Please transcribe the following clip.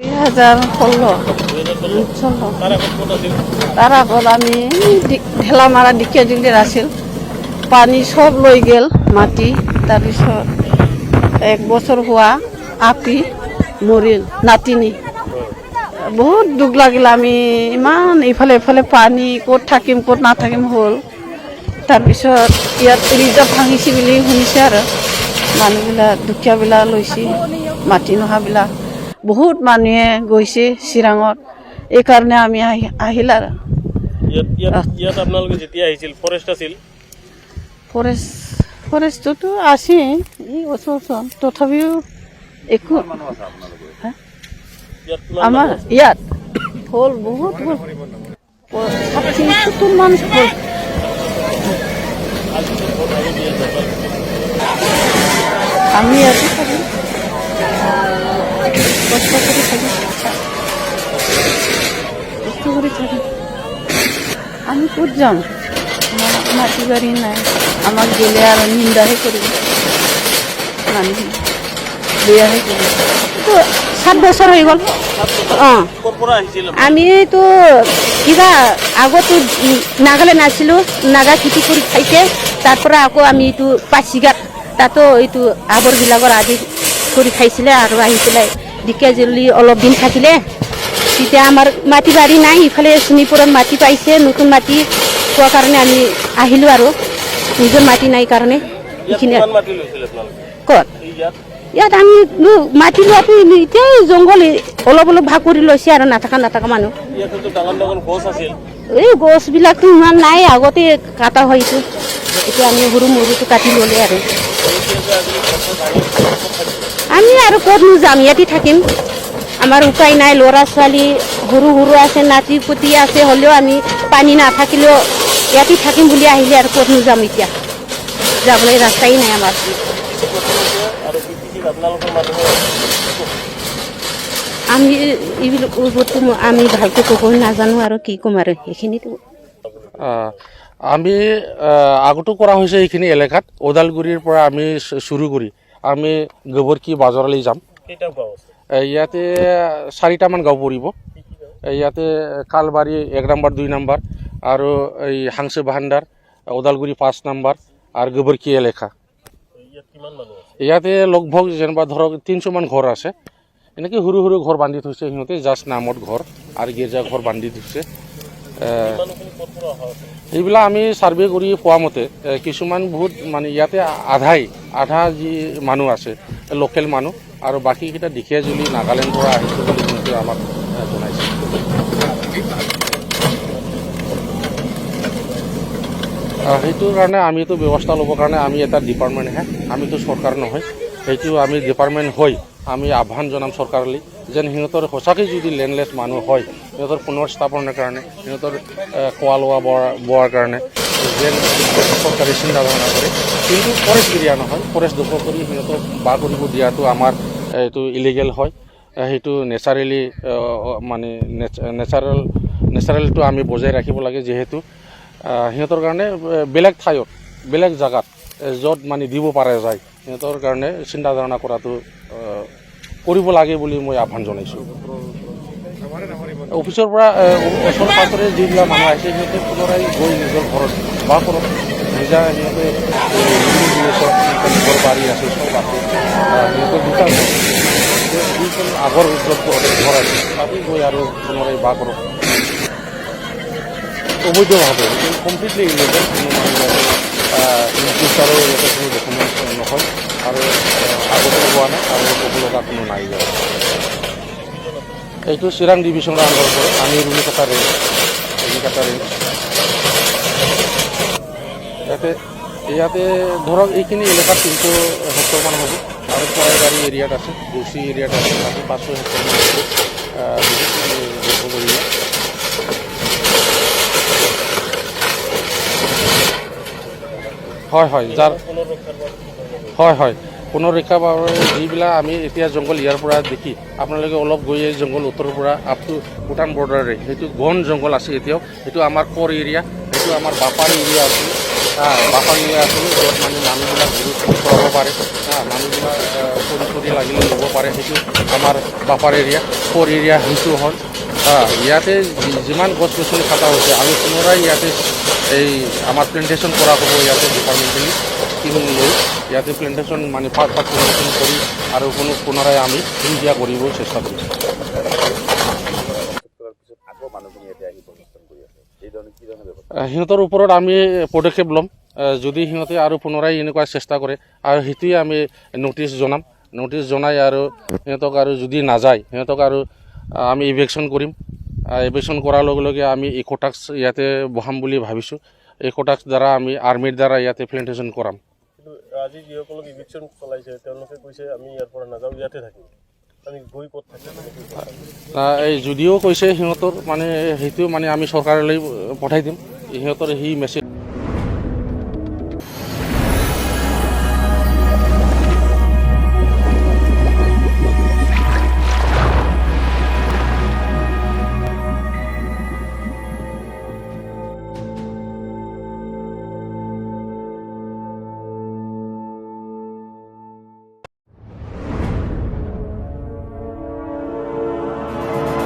2016 তাৰ আগত আমি ঢেলামাৰা দিকিয়া জুলিত আছিল পানী সব লৈ গেল মাটি তাৰপিছত 1 বছৰ হোৱা আপি মৰিল নাতিনি বহুত দুখ লাগিল আমি ইমান ইফালে পানী ক'ত থাকিম ক'ত নাথাকিম হ'ল তাৰপিছত ইয়াত ৰিজাৰ্ভ ভাঙিছে বুলি শুনিছে আৰু মানুহবিলাক দুখীয়াবিলাক লৈছে মাটি নোহাবিলাক বহুত মানুহে গৈছে চিৰাঙত এই কাৰণে আমি আহিল আৰু ইয়াত আপোনালোকে যেতিয়া আহিছিল ফৰেষ্ট আছিল ফৰেষ্টটো আছে এই ওচৰ তথাপিও একো আমাৰ ইয়াত হ'ল বহুত হ'ল 60-70 মান হ'ল আমি ইয়াতে থাকিম কষ্ট কৰি থাকিম আমি ক'ত যাম মাটি বাৰী নাই আমাক গেলে আৰু নিন্দাহে কৰিব মানুহ বেয়াহে কৰিব 7 বছৰ হৈ গ'ল আমিতো কিবা আগতো নাগালেণ্ড আছিলোঁ নাগা খেতি কৰি খাইছে তাৰ পৰা আকৌ আমি এইটো পাচিঘাট তাতো এইটো আৱৰবিলাকৰ আদি কৰি খাইছিলে আৰু আহি পেলাই ঢেকীয়াজুলি অলপ দিন থাকিলে তেতিয়া আমাৰ মাটি বাৰী নাই ইফালে চুনিপুৰত মাটি পাইছে নতুন মাটি পোৱাৰ কাৰণে আমি আহিলোঁ আৰু নিজৰ মাটি নাই কাৰণে এইখিনি ক'ত ইয়াত আমি মাটি লোৱাটো এতিয়াই জংঘল অলপ ভাগ কৰি লৈছে আৰু নাথাকা মানুহ এই গছবিলাকতো ইমান নাই আগতে কাটা হয়তো এতিয়া আমি সৰুটো কাটি ল'লে আৰু আমি আৰু ক'তনো যাম ইয়াতে থাকিম আমাৰ উপায় নাই ল'ৰা ছোৱালী সৰু আছে নাতি পুতি আছে হ'লেও আমি পানী নাথাকিলেও ইয়াতে থাকিম বুলি আহিলে আৰু ক'তনো যাম এতিয়া যাবলৈ ৰাস্তাই নাই আমাৰ আমি এইবিলাক আমি ভালকৈ ক'ব নাজানো আৰু কি ক'ম আৰু সেইখিনিতো আমি আগতো কৰা হৈছে এইখিনি এলেকাত ওদালগুৰিৰ পৰা আমি চুৰু কৰি আমি গোবৰকি বাজাৰলৈ যাম ইয়াতে 4টামান গাঁও পৰিব ইয়াতে কালবাৰী 1 নম্বৰ 2 নম্বৰ আৰু এই হাংসে ভাণ্ডাৰ ওদালগুৰি 5 নম্বৰ আৰু গোবৰকি এলেকা ইয়াতে লগভগ যেনিবা ধৰক 300 মান ঘৰ আছে এনেকৈ সৰু ঘৰ বান্ধি থৈছে সিহঁতে জাষ্ট নামত ঘৰ আৰু গীৰ্জা ঘৰ বান্ধি থৈছে এইবিলাক আমি ছাৰ্ভে কৰি পোৱা মতে কিছুমান বহুত মানে ইয়াতে আধা যি মানুহ আছে লোকেল মানুহ আৰু বাকীকেইটা ঢেকীয়াজুলি নাগালেণ্ডৰ পৰা আহিছে বুলি সিহঁতে আমাক জনাইছে সেইটোৰ কাৰণে আমিতো ব্যৱস্থা ল'বৰ কাৰণে আমি এটা ডিপাৰ্টমেণ্টহে আমিতো চৰকাৰ নহয় সেইটো আমি ডিপাৰ্টমেণ্ট হৈ আমি আহ্বান জনাম চৰকাৰলৈ যেন সিহঁতৰ সঁচাকৈ যদি লেণ্ডলেছ মানুহ হয় সিহঁতৰ পুনৰ স্থাপনৰ কাৰণে সিহঁতৰ খোৱা লোৱা বোৱাৰ কাৰণে যেন চৰকাৰে চিন্তা ধাৰণা কৰে কিন্তু ফৰেষ্ট এৰিয়া নহয় ফৰেষ্ট দখল কৰি সিহঁতক বাস কৰিব দিয়াটো আমাৰ এইটো ইলিগেল হয় সেইটো নেচাৰেলি মানে নেচাৰেলটো আমি বজাই ৰাখিব লাগে যিহেতু সিহঁতৰ কাৰণে বেলেগ ঠাইত বেলেগ জেগাত য'ত মানে দিব পৰা যায় সিহঁতৰ কাৰণে চিন্তা ধাৰণা কৰাটো কৰিব লাগে বুলি মই আহ্বান জনাইছোঁ অফিচৰ পৰা ওচৰ পাঁজৰে যিবিলাক মানুহ আহিছে সিহঁতে পুনৰাই গৈ নিজৰ ঘৰত বা কৰক নিজা সিহঁতে ঘৰ বাৰী আছে চব আছে সিহঁতৰ দুটা যিখন আগৰ ঘৰ আছে তাতে গৈ আৰু পুনৰাই বা কৰক অবৈধভাৱে কমপ্লিটলি ইলিগেল কোনো ফিউচাৰৰ ইয়াতে কোনো ডকুমেণ্ট নহয় আৰু আগতে হোৱা নাই আৰু ক'ব লগা কোনো নাই যায় এইটো চিৰাং ডিভিশ্যনৰ আণ্ডাৰ পৰে আমি ৰুণিকাটা ৰেঞ্জ ইয়াতে ধৰক এইখিনি এলেকাত 300 হেক্টৰমান হ'ব আৰু চৰাইবাৰী এৰিয়াত আছে গৌচি এৰিয়াত আছে তাতে 500 হেক্টৰমান হ'ব বহুত এৰিয়া হয় যাৰ হয় পুনৰ ৰক্ষাৰ বাবে যিবিলাক আমি এতিয়া জংঘল ইয়াৰ পৰা দেখি আপোনালোকে অলপ গৈ জংঘল উত্তৰৰ পৰা আপ টু ভূটান বৰ্ডাৰে সেইটো ঘন জংঘল আছে এতিয়াও সেইটো আমাৰ ক'ৰ এৰিয়া সেইটো আমাৰ বাপাৰ এৰিয়া আছে বাফাৰ এৰিয়া আছিলোঁ য'ত মানে মানুহবিলাক ঘূৰি ফুৰাব পাৰে, মানুহবিলাক খৰি লাগিলে ল'ব পাৰে, সেইটো আমাৰ বাফাৰ এৰিয়া। ফ'ৰ এৰিয়া সেইটো হ'ল ইয়াতে যিমান গছ গছনি কটা হৈছে আমি পুনৰাই ইয়াতে এই আমাৰ প্লেণ্টেশ্যন কৰা হ'ব ইয়াতে ডিপাৰ্টমেণ্টেলি স্কিম লৈ ইয়াতে প্লেণ্টেশ্যন মানে পাত প্লেণ্টেশ্যন কৰি আৰু পুনৰাই আমি সেউজীয়া কৰিব চেষ্টা কৰিম। সিহঁতৰ ওপৰত আমি পদক্ষেপ ল'ম যদি সিহঁতে আৰু পুনৰাই এনেকুৱা চেষ্টা কৰে, আৰু সেইটোৱে আমি নটিচ জনাই আৰু সিহঁতক আৰু যদি নাযায় সিহঁতক আৰু আমি ইভেকশ্যন কৰিম। ইভেকশ্যন কৰাৰ লগে লগে আমি ইক'টাক্স ইয়াতে বহাম বুলি ভাবিছোঁ। ইক'টাক্স দ্বাৰা আমি আৰ্মিৰ দ্বাৰা ইয়াতে প্লেণ্টেশ্যন কৰাম। কিন্তু আজি যিসকলক ইভিকশ্যন চলাইছে তেওঁলোকে কৈছে আমি ইয়াৰ পৰা নাযাওঁ, ইয়াতে থাকিম, আমি গৈ ক'ত থাকিম। এই যদিও কৈছে সিহঁতৰ মানে সেইটো মানে আমি চৰকাৰলৈ পঠাই দিম, সিহঁতৰ সেই মেছেজ